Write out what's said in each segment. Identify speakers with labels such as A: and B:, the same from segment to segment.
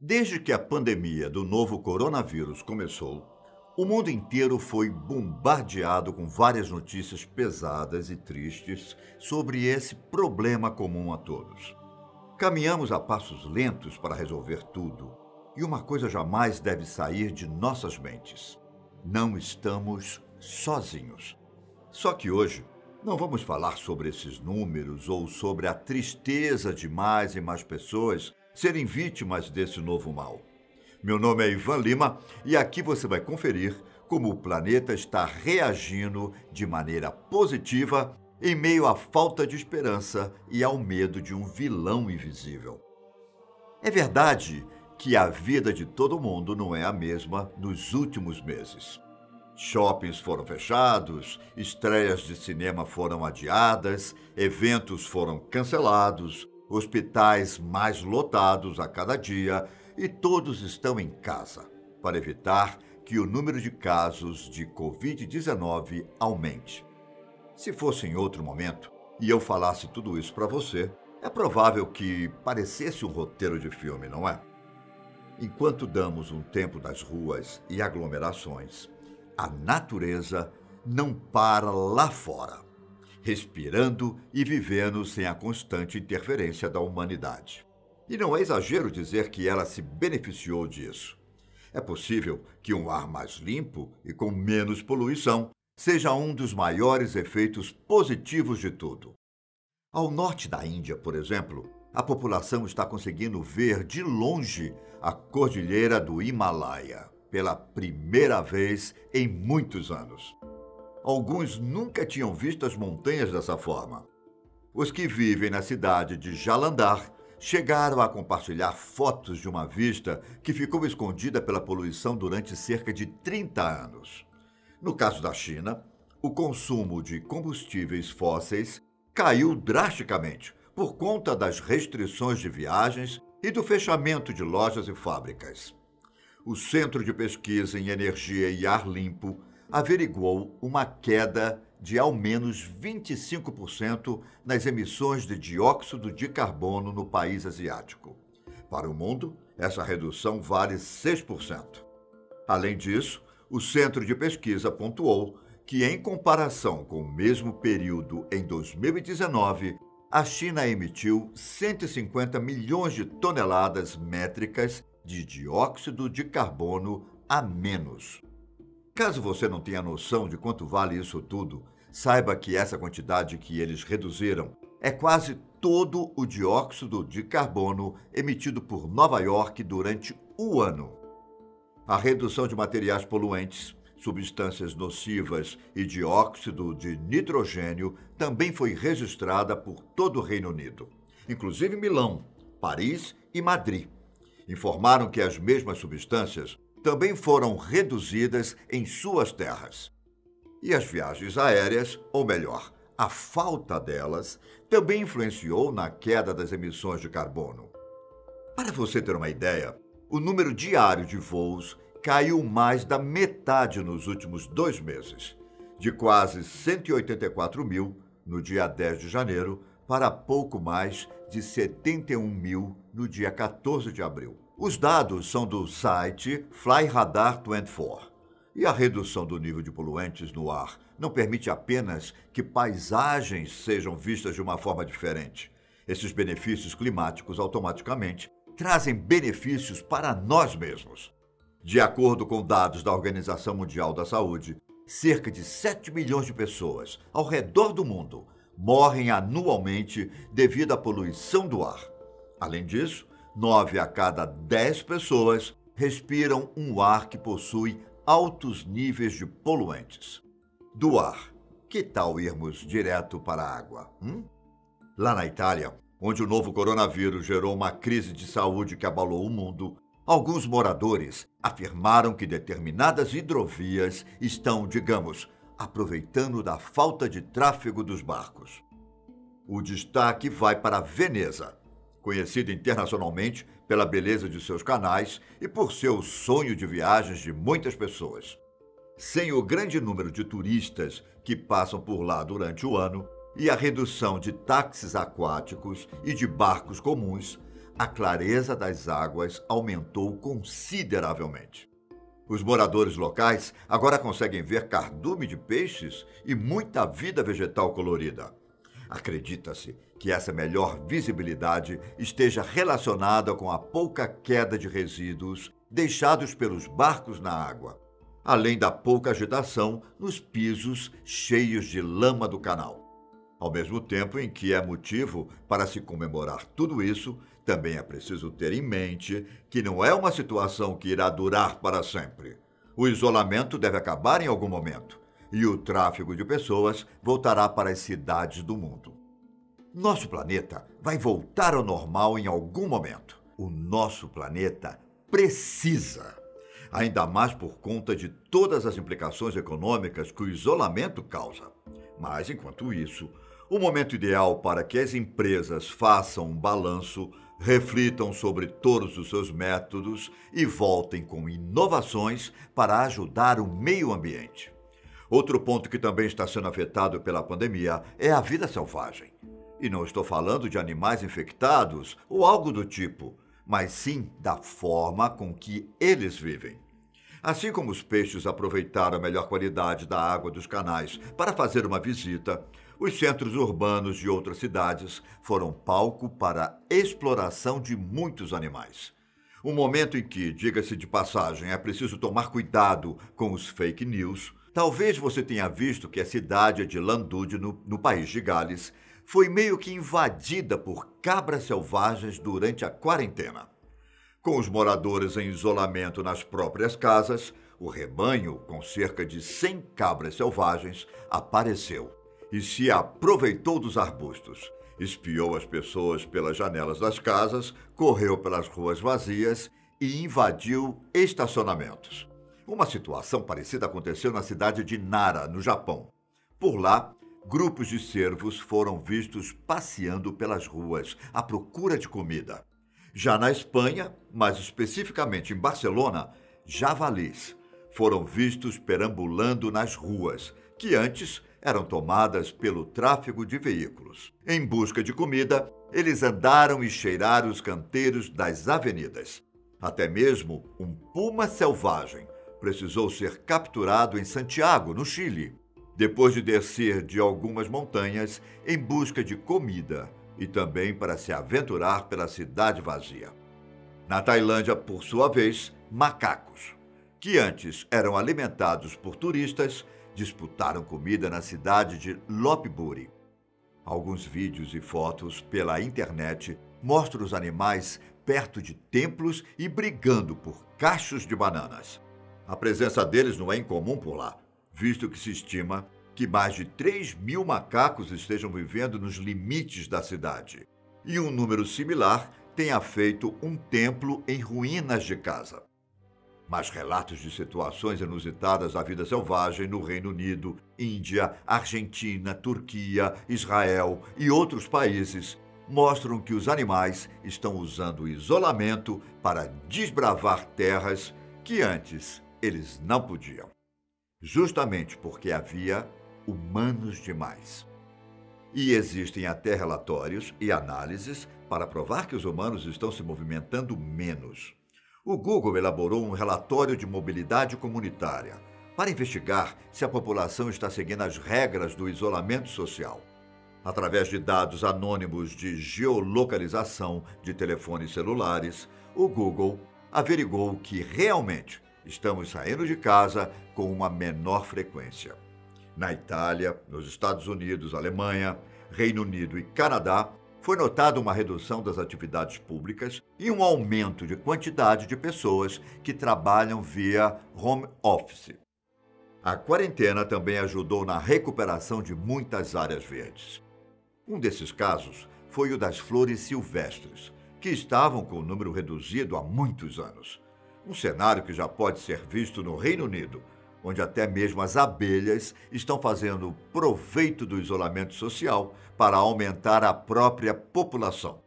A: Desde que a pandemia do novo coronavírus começou, o mundo inteiro foi bombardeado com várias notícias pesadas e tristes sobre esse problema comum a todos. Caminhamos a passos lentos para resolver tudo, e uma coisa jamais deve sair de nossas mentes: não estamos sozinhos. Só que hoje não vamos falar sobre esses números ou sobre a tristeza de mais e mais pessoas serem vítimas desse novo mal. Meu nome é Ivan Lima e aqui você vai conferir como o planeta está reagindo de maneira positiva em meio à falta de esperança e ao medo de um vilão invisível. É verdade que a vida de todo mundo não é a mesma nos últimos meses. Shoppings foram fechados, estreias de cinema foram adiadas, eventos foram cancelados, hospitais mais lotados a cada dia e todos estão em casa para evitar que o número de casos de Covid-19 aumente. Se fosse em outro momento e eu falasse tudo isso para você, é provável que parecesse um roteiro de filme, não é? Enquanto damos um tempo das ruas e aglomerações, a natureza não para lá fora, respirando e vivendo sem a constante interferência da humanidade. E não é exagero dizer que ela se beneficiou disso. É possível que um ar mais limpo e com menos poluição seja um dos maiores efeitos positivos de tudo. Ao norte da Índia, por exemplo, a população está conseguindo ver de longe a cordilheira do Himalaia pela primeira vez em muitos anos. Alguns nunca tinham visto as montanhas dessa forma. Os que vivem na cidade de Jalandhar chegaram a compartilhar fotos de uma vista que ficou escondida pela poluição durante cerca de 30 anos. No caso da China, o consumo de combustíveis fósseis caiu drasticamente por conta das restrições de viagens e do fechamento de lojas e fábricas. O Centro de Pesquisa em Energia e Ar Limpo averiguou uma queda de ao menos 25% nas emissões de dióxido de carbono no país asiático. Para o mundo, essa redução vale 6%. Além disso, o Centro de Pesquisa pontuou que, em comparação com o mesmo período em 2019, a China emitiu 150 milhões de toneladas métricas de dióxido de carbono a menos. Caso você não tenha noção de quanto vale isso tudo, saiba que essa quantidade que eles reduziram é quase todo o dióxido de carbono emitido por Nova York durante o ano. A redução de materiais poluentes, substâncias nocivas e dióxido de nitrogênio também foi registrada por todo o Reino Unido, inclusive Milão, Paris e Madrid. Informaram que as mesmas substâncias também foram reduzidas em suas terras. E as viagens aéreas, ou melhor, a falta delas, também influenciou na queda das emissões de carbono. Para você ter uma ideia, o número diário de voos caiu mais da metade nos últimos 2 meses, de quase 184 mil no dia 10 de janeiro para pouco mais de 71 mil no dia 14 de abril. Os dados são do site Flyradar 24. E a redução do nível de poluentes no ar não permite apenas que paisagens sejam vistas de uma forma diferente. Esses benefícios climáticos automaticamente trazem benefícios para nós mesmos. De acordo com dados da Organização Mundial da Saúde, cerca de 7 milhões de pessoas ao redor do mundo morrem anualmente devido à poluição do ar. Além disso, 9 a cada 10 pessoas respiram um ar que possui altos níveis de poluentes. Do ar, que tal irmos direto para a água? Lá na Itália, onde o novo coronavírus gerou uma crise de saúde que abalou o mundo, alguns moradores afirmaram que determinadas hidrovias estão, digamos, aproveitando da falta de tráfego dos barcos. O destaque vai para Veneza, conhecida internacionalmente pela beleza de seus canais e por seu sonho de viagens de muitas pessoas. Sem o grande número de turistas que passam por lá durante o ano e a redução de táxis aquáticos e de barcos comuns, a clareza das águas aumentou consideravelmente. Os moradores locais agora conseguem ver cardume de peixes e muita vida vegetal colorida. Acredita-se que essa melhor visibilidade esteja relacionada com a pouca queda de resíduos deixados pelos barcos na água, além da pouca agitação nos pisos cheios de lama do canal. Ao mesmo tempo em que é motivo para se comemorar tudo isso, também é preciso ter em mente que não é uma situação que irá durar para sempre. O isolamento deve acabar em algum momento e o tráfego de pessoas voltará para as cidades do mundo. Nosso planeta vai voltar ao normal em algum momento. O nosso planeta precisa, ainda mais por conta de todas as implicações econômicas que o isolamento causa. Mas, enquanto isso, o momento ideal para que as empresas façam um balanço, reflitam sobre todos os seus métodos e voltem com inovações para ajudar o meio ambiente. Outro ponto que também está sendo afetado pela pandemia é a vida selvagem. E não estou falando de animais infectados ou algo do tipo, mas sim da forma com que eles vivem. Assim como os peixes aproveitaram a melhor qualidade da água dos canais para fazer uma visita, os centros urbanos de outras cidades foram palco para a exploração de muitos animais. Um momento em que, diga-se de passagem, é preciso tomar cuidado com os fake news. Talvez você tenha visto que a cidade de Llandudno, no país de Gales, foi meio que invadida por cabras selvagens durante a quarentena. Com os moradores em isolamento nas próprias casas, o rebanho, com cerca de 100 cabras selvagens, apareceu e se aproveitou dos arbustos. Espiou as pessoas pelas janelas das casas, correu pelas ruas vazias e invadiu estacionamentos. Uma situação parecida aconteceu na cidade de Nara, no Japão. Por lá, grupos de cervos foram vistos passeando pelas ruas à procura de comida. Já na Espanha, mais especificamente em Barcelona, javalis foram vistos perambulando nas ruas, que antes eram tomadas pelo tráfego de veículos. Em busca de comida, eles andaram e cheiraram os canteiros das avenidas. Até mesmo um puma selvagem precisou ser capturado em Santiago, no Chile, depois de descer de algumas montanhas em busca de comida e também para se aventurar pela cidade vazia. Na Tailândia, por sua vez, macacos, que antes eram alimentados por turistas, disputaram comida na cidade de Lopburi. Alguns vídeos e fotos pela internet mostram os animais perto de templos e brigando por cachos de bananas. A presença deles não é incomum por lá, visto que se estima que mais de 3.000 macacos estejam vivendo nos limites da cidade. E um número similar tenha feito um templo em ruínas de casa. Mas relatos de situações inusitadas da vida selvagem no Reino Unido, Índia, Argentina, Turquia, Israel e outros países mostram que os animais estão usando o isolamento para desbravar terras que antes eles não podiam. Justamente porque havia humanos demais. E existem até relatórios e análises para provar que os humanos estão se movimentando menos. O Google elaborou um relatório de mobilidade comunitária para investigar se a população está seguindo as regras do isolamento social. Através de dados anônimos de geolocalização de telefones celulares, o Google averigou que realmente estamos saindo de casa com uma menor frequência. Na Itália, nos Estados Unidos, Alemanha, Reino Unido e Canadá, foi notada uma redução das atividades públicas e um aumento de quantidade de pessoas que trabalham via home office. A quarentena também ajudou na recuperação de muitas áreas verdes. Um desses casos foi o das flores silvestres, que estavam com o número reduzido há muitos anos. Um cenário que já pode ser visto no Reino Unido, onde até mesmo as abelhas estão fazendo proveito do isolamento social para aumentar a própria população.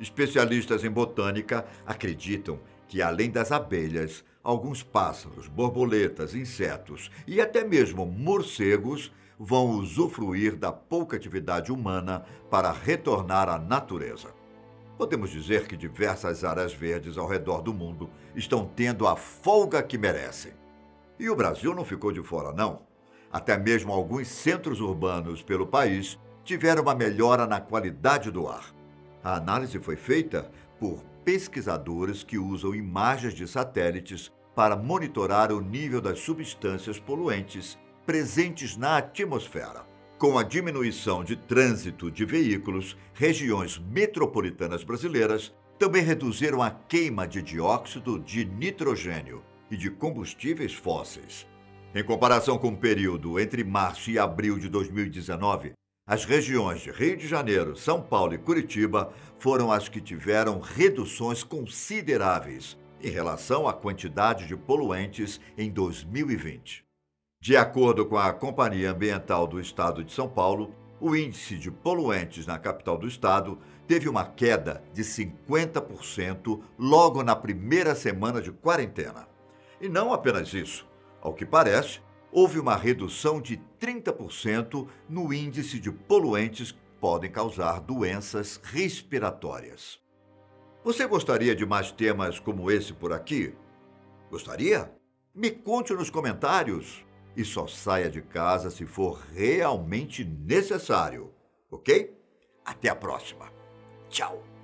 A: Especialistas em botânica acreditam que, além das abelhas, alguns pássaros, borboletas, insetos e até mesmo morcegos vão usufruir da pouca atividade humana para retornar à natureza. Podemos dizer que diversas áreas verdes ao redor do mundo estão tendo a folga que merecem. E o Brasil não ficou de fora, não. Até mesmo alguns centros urbanos pelo país tiveram uma melhora na qualidade do ar. A análise foi feita por pesquisadores que usam imagens de satélites para monitorar o nível das substâncias poluentes presentes na atmosfera. Com a diminuição de trânsito de veículos, regiões metropolitanas brasileiras também reduziram a queima de dióxido de nitrogênio e de combustíveis fósseis. Em comparação com o período entre março e abril de 2019, as regiões de Rio de Janeiro, São Paulo e Curitiba foram as que tiveram reduções consideráveis em relação à quantidade de poluentes em 2020. De acordo com a Companhia Ambiental do Estado de São Paulo, o índice de poluentes na capital do estado teve uma queda de 50% logo na primeira semana de quarentena. E não apenas isso. Ao que parece, houve uma redução de 30% no índice de poluentes que podem causar doenças respiratórias. Você gostaria de mais temas como esse por aqui? Gostaria? Me conte nos comentários. E só saia de casa se for realmente necessário, ok? Até a próxima. Tchau!